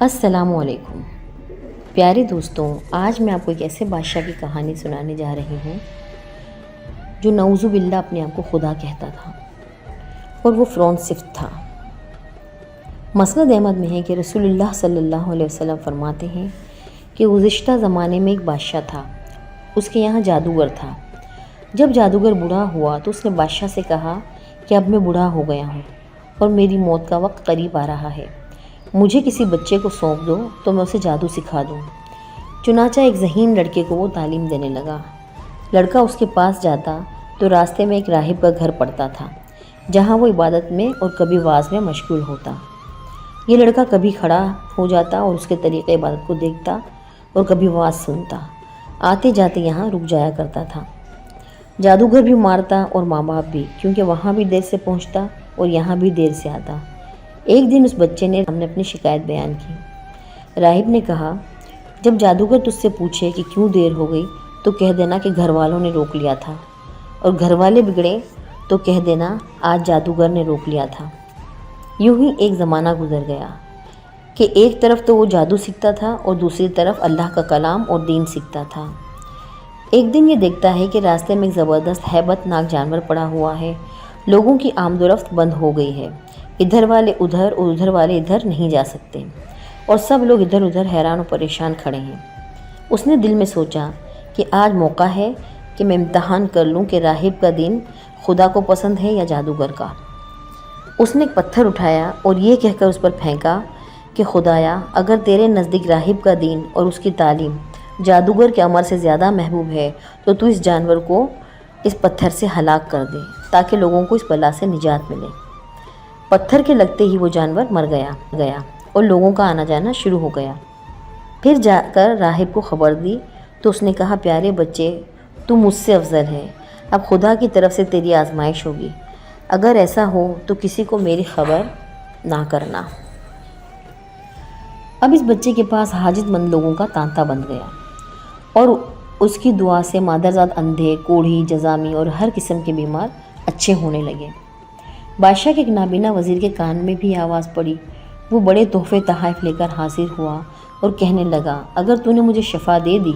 السلام علیکم پیارے دوستوں، آج میں آپ کو ایک ایسے بادشاہ کی کہانی سنانے جا رہی ہوں جو نعوذ باللہ اپنے آپ کو خدا کہتا تھا، اور وہ فرعون صفت تھا۔ مسند احمد میں ہے کہ رسول اللہ صلی اللہ علیہ وسلم فرماتے ہیں کہ گزشتہ زمانے میں ایک بادشاہ تھا، اس کے یہاں جادوگر تھا۔ جب جادوگر بوڑھا ہوا تو اس نے بادشاہ سے کہا کہ اب میں بوڑھا ہو گیا ہوں اور میری موت کا وقت قریب آ رہا ہے، مجھے کسی بچے کو سونپ دو تو میں اسے جادو سکھا دوں۔ چنانچہ ایک ذہین لڑکے کو وہ تعلیم دینے لگا۔ لڑکا اس کے پاس جاتا تو راستے میں ایک راہب کا گھر پڑتا تھا، جہاں وہ عبادت میں اور کبھی واعظ میں مشغول ہوتا۔ یہ لڑکا کبھی کھڑا ہو جاتا اور اس کے طریقے عبادت کو دیکھتا اور کبھی واعظ سنتا۔ آتے جاتے یہاں رک جایا کرتا تھا۔ جادوگر بھی مارتا اور ماں باپ بھی، کیونکہ وہاں بھی دیر سے پہنچتا اور یہاں بھی دیر سے آتا۔ ایک دن اس بچے نے ہم نے اپنی شکایت بیان کی۔ راہب نے کہا، جب جادوگر تجھ سے پوچھے کہ کیوں دیر ہو گئی تو کہہ دینا کہ گھر والوں نے روک لیا تھا، اور گھر والے بگڑے تو کہہ دینا آج جادوگر نے روک لیا تھا۔ یوں ہی ایک زمانہ گزر گیا کہ ایک طرف تو وہ جادو سیکھتا تھا اور دوسری طرف اللہ کا کلام اور دین سیکھتا تھا۔ ایک دن یہ دیکھتا ہے کہ راستے میں ایک زبردست ہیبت ناک جانور پڑا ہوا ہے۔ لوگوں کی آمد و رفت بند ہو گئی ہے، ادھر والے ادھر اور ادھر والے ادھر نہیں جا سکتے، اور سب لوگ ادھر ادھر حیران و پریشان کھڑے ہیں۔ اس نے دل میں سوچا کہ آج موقع ہے کہ میں امتحان کر لوں کہ راہب کا دین خدا کو پسند ہے یا جادوگر کا۔ اس نے ایک پتھر اٹھایا اور یہ کہہ کر اس پر پھینکا کہ خدایا، اگر تیرے نزدیک راہب کا دین اور اس کی تعلیم جادوگر کے عمل سے زیادہ محبوب ہے تو اس جانور کو اس پتھر سے ہلاک کر دے تاکہ لوگوں کو اس بلا سے نجات ملے۔ پتھر کے لگتے ہی وہ جانور مر گیا اور لوگوں کا آنا جانا شروع ہو گیا۔ پھر جا کر راہب کو خبر دی تو اس نے کہا، پیارے بچے، تو مجھ سے افضل ہے، اب خدا کی طرف سے تیری آزمائش ہوگی، اگر ایسا ہو تو کسی کو میری خبر نہ کرنا۔ اب اس بچے کے پاس حاجت مند لوگوں کا تانتا بن گیا، اور اس کی دعا سے مادرزاد اندھے، کوڑھی، جذامی اور ہر قسم کے بیمار اچھے ہونے لگے۔ بادشاہ کے ایک نابینا وزیر کے کان میں بھی آواز پڑی۔ وہ بڑے تحفے تحائف لے کر حاضر ہوا اور کہنے لگا، اگر تو نے مجھے شفا دے دی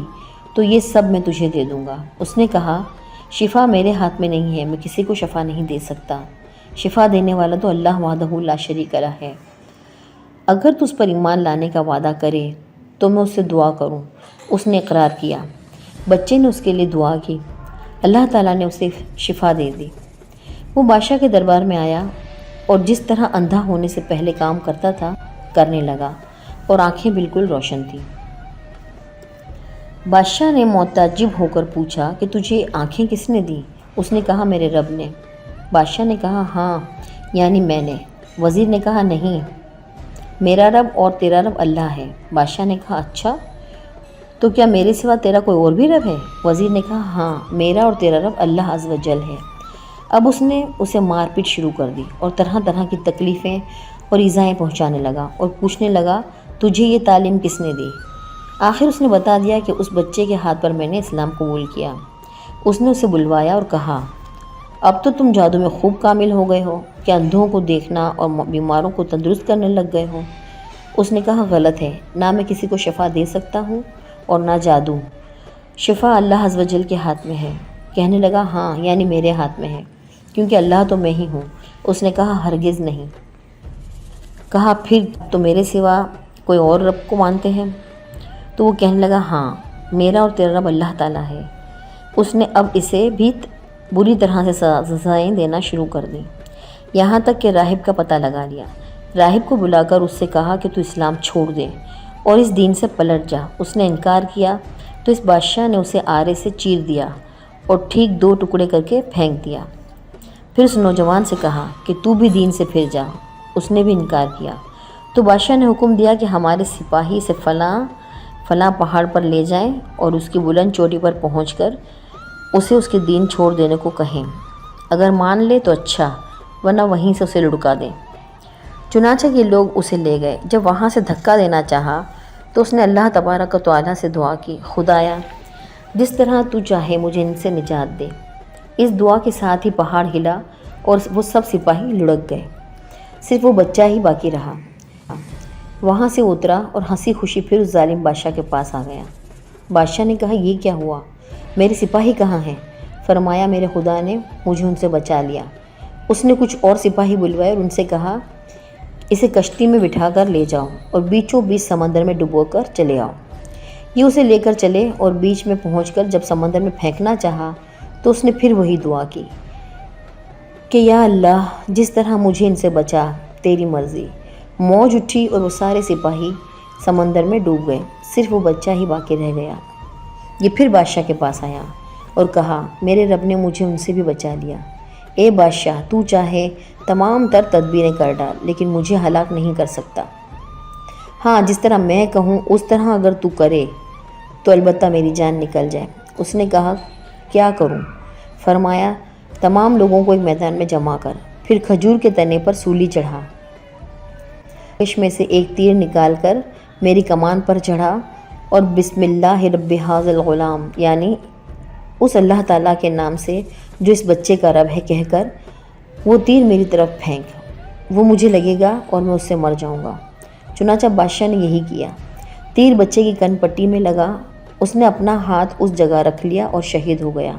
تو یہ سب میں تجھے دے دوں گا۔ اس نے کہا، شفا میرے ہاتھ میں نہیں ہے، میں کسی کو شفا نہیں دے سکتا، شفا دینے والا تو اللہ وحدہ لا شریک لہ ہے۔ اگر تو اس پر ایمان لانے کا وعدہ کرے تو میں اس سے دعا کروں۔ اس نے اقرار کیا۔ بچے نے اس کے لیے دعا کی، اللہ تعالیٰ نے اسے شفا دے دی۔ وہ بادشاہ کے دربار میں آیا اور جس طرح اندھا ہونے سے پہلے کام کرتا تھا کرنے لگا، اور آنکھیں بالکل روشن تھیں۔ بادشاہ نے متعجب ہو کر پوچھا کہ تجھے آنکھیں کس نے دیں؟ اس نے کہا، میرے رب نے۔ بادشاہ نے کہا، ہاں، یعنی میں نے۔ وزیر نے کہا، نہیں، میرا رب اور تیرا رب اللہ ہے۔ بادشاہ نے کہا، اچھا، تو کیا میرے سوا تیرا کوئی اور بھی رب ہے؟ وزیر نے کہا، ہاں، میرا اور تیرا رب اللہ عز و جل ہے۔ اب اس نے اسے مار پیٹ شروع کر دی اور طرح طرح کی تکلیفیں اور ایذائیں پہنچانے لگا اور پوچھنے لگا، تجھے یہ تعلیم کس نے دی؟ آخر اس نے بتا دیا کہ اس بچے کے ہاتھ پر میں نے اسلام قبول کیا۔ اس نے اسے بلوایا اور کہا، اب تو تم جادو میں خوب کامل ہو گئے ہو کہ اندھوں کو دیکھنا اور بیماروں کو تندرست کرنے لگ گئے ہو۔ اس نے کہا، غلط ہے، نہ میں کسی کو شفا دے سکتا ہوں اور نہ جادو، شفا اللہ عز و جل کے ہاتھ میں ہے۔ کہنے لگا، ہاں، یعنی میرے ہاتھ میں ہے، کیونکہ اللہ تو میں ہی ہوں۔ اس نے کہا، ہرگز نہیں۔ کہا، پھر تو میرے سوا کوئی اور رب کو مانتے ہیں؟ تو وہ کہنے لگا، ہاں، میرا اور تیرا رب اللہ تعالیٰ ہے۔ اس نے اب اسے بھی بری طرح سے سزائیں دینا شروع کر دیں، یہاں تک کہ راہب کا پتہ لگا لیا۔ راہب کو بلا کر اس سے کہا کہ تو اسلام چھوڑ دے اور اس دین سے پلٹ جا۔ اس نے انکار کیا تو اس بادشاہ نے اسے آرے سے چیر دیا اور ٹھیک 2 ٹکڑے کر کے پھینک دیا۔ پھر اس نوجوان سے کہا کہ تو بھی دین سے پھر جا۔ اس نے بھی انکار کیا تو بادشاہ نے حکم دیا کہ ہمارے سپاہی سے فلاں پہاڑ پر لے جائیں اور اس کی بلند چوٹی پر پہنچ کر اسے اس کے دین چھوڑ دینے کو کہیں، اگر مان لے تو اچھا، ورنہ وہیں سے اسے لڑکا دیں۔ چنانچہ یہ لوگ اسے لے گئے۔ جب وہاں سے دھکا دینا چاہا تو اس نے اللہ تبارک و تعالیٰ سے دعا کی، خدایا، جس طرح تو چاہے مجھے ان سے نجات دے۔ اس دعا کے ساتھ ہی پہاڑ ہلا اور وہ سب سپاہی لڑک گئے، صرف وہ بچہ ہی باقی رہا۔ وہاں سے اترا اور ہنسی خوشی پھر اس ظالم بادشاہ کے پاس آ گیا۔ بادشاہ نے کہا یہ کیا ہوا؟ میرے سپاہی کہاں ہیں؟ فرمایا میرے خدا نے مجھے ان سے بچا لیا۔ اس نے کچھ اور سپاہی بلوائے اور ان سے کہا اسے کشتی میں بٹھا کر لے جاؤ اور بیچوں بیچ سمندر میں ڈبو کر چلے آؤ۔ یہ اسے لے کر چلے اور بیچ میں پہنچ کر جب سمندر میں پھینکنا چاہا تو اس نے پھر وہی دعا کی کہ یا اللہ جس طرح مجھے ان سے بچا، تیری مرضی۔ موج اٹھی اور وہ سارے سپاہی سمندر میں ڈوب گئے، صرف وہ بچہ ہی باقی رہ گیا۔ یہ پھر بادشاہ کے پاس آیا اور کہا میرے رب نے مجھے ان سے بھی بچا لیا۔ اے بادشاہ، تو چاہے تمام تر تدبیریں کر ڈال لیکن مجھے ہلاک نہیں کر سکتا۔ ہاں جس طرح میں کہوں اس طرح اگر تو کرے تو البتہ میری جان نکل جائے۔ اس نے کہا کیا کروں؟ فرمایا تمام لوگوں کو ایک میدان میں جمع کر، پھر کھجور کے تنے پر سولی چڑھا، اس میں سے ایک تیر نکال کر میری کمان پر چڑھا اور بسم اللہ رب ھذا الغلام یعنی اس اللہ تعالیٰ کے نام سے جو اس بچے کا رب ہے کہہ کر وہ تیر میری طرف پھینک، وہ مجھے لگے گا اور میں اس سے مر جاؤں گا۔ چنانچہ بادشاہ نے یہی کیا۔ تیر بچے کی کن پٹی میں لگا، اس نے اپنا ہاتھ اس جگہ رکھ لیا اور شہید ہو گیا۔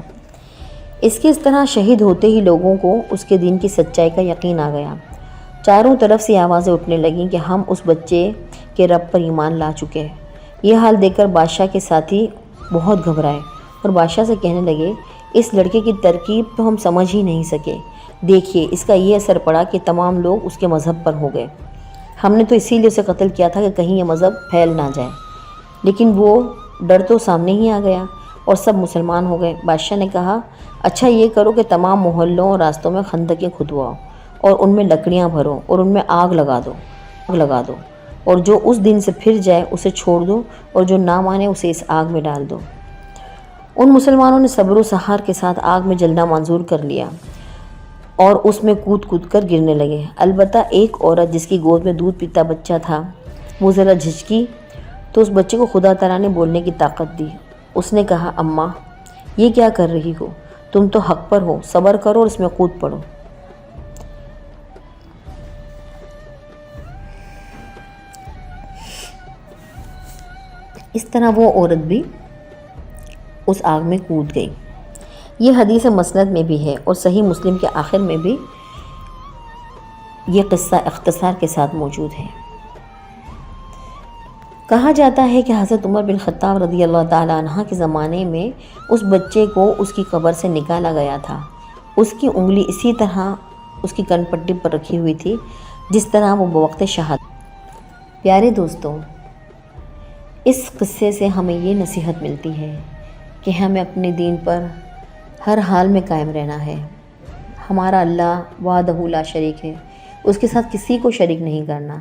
اس طرح شہید ہوتے ہی لوگوں کو اس کے دین کی سچائی کا یقین آ گیا۔ چاروں طرف سے آوازیں اٹھنے لگیں کہ ہم اس بچے کے رب پر ایمان لا چکے ہیں۔ یہ حال دیکھ کر بادشاہ کے ساتھی بہت گھبرائے اور بادشاہ سے کہنے لگے اس لڑکے کی ترکیب تو ہم سمجھ ہی نہیں سکے، دیکھیے اس کا یہ اثر پڑا کہ تمام لوگ اس کے مذہب پر ہو گئے۔ ہم نے تو اسی لیے اسے قتل کیا تھا کہ کہیں یہ مذہب پھیل نہ جائے، لیکن وہ ڈر تو سامنے ہی آ گیا اور سب مسلمان ہو گئے۔ بادشاہ نے کہا اچھا یہ کرو کہ تمام محلوں اور راستوں میں خندقیں کھدواؤ اور ان میں لکڑیاں بھرو اور ان میں آگ لگا دو اور جو اس دن سے پھر جائے اسے چھوڑ دو اور جو نہ مانے اسے اس آگ میں ڈال دو۔ ان مسلمانوں نے صبر و سحار کے ساتھ آگ میں جلنا منظور کر لیا اور اس میں کود کود کر گرنے لگے۔ البتہ ایک عورت جس کی گود میں دودھ پیتا بچہ تھا وہ ذرا جھجکی تو اس بچے کو خدا تعالیٰ نے بولنے کی طاقت دی۔ اس نے کہا اماں یہ کیا کر رہی ہو؟ تم تو حق پر ہو، صبر کرو اور اس میں کود پڑو۔ اس طرح وہ عورت بھی اس آگ میں کود گئی۔ یہ حدیث مسند میں بھی ہے اور صحیح مسلم کے آخر میں بھی یہ قصہ اختصار کے ساتھ موجود ہے۔ کہا جاتا ہے کہ حضرت عمر بن خطاب رضی اللہ تعالیٰ عنہ کے زمانے میں اس بچے کو اس کی قبر سے نکالا گیا تھا۔ اس کی انگلی اسی طرح اس کی کن پٹی پر رکھی ہوئی تھی جس طرح وہ بوقت شہادت۔ پیارے دوستوں، اس قصے سے ہمیں یہ نصیحت ملتی ہے کہ ہمیں اپنے دین پر ہر حال میں قائم رہنا ہے۔ ہمارا اللہ وحدہ لا شریک ہے، اس کے ساتھ کسی کو شریک نہیں کرنا۔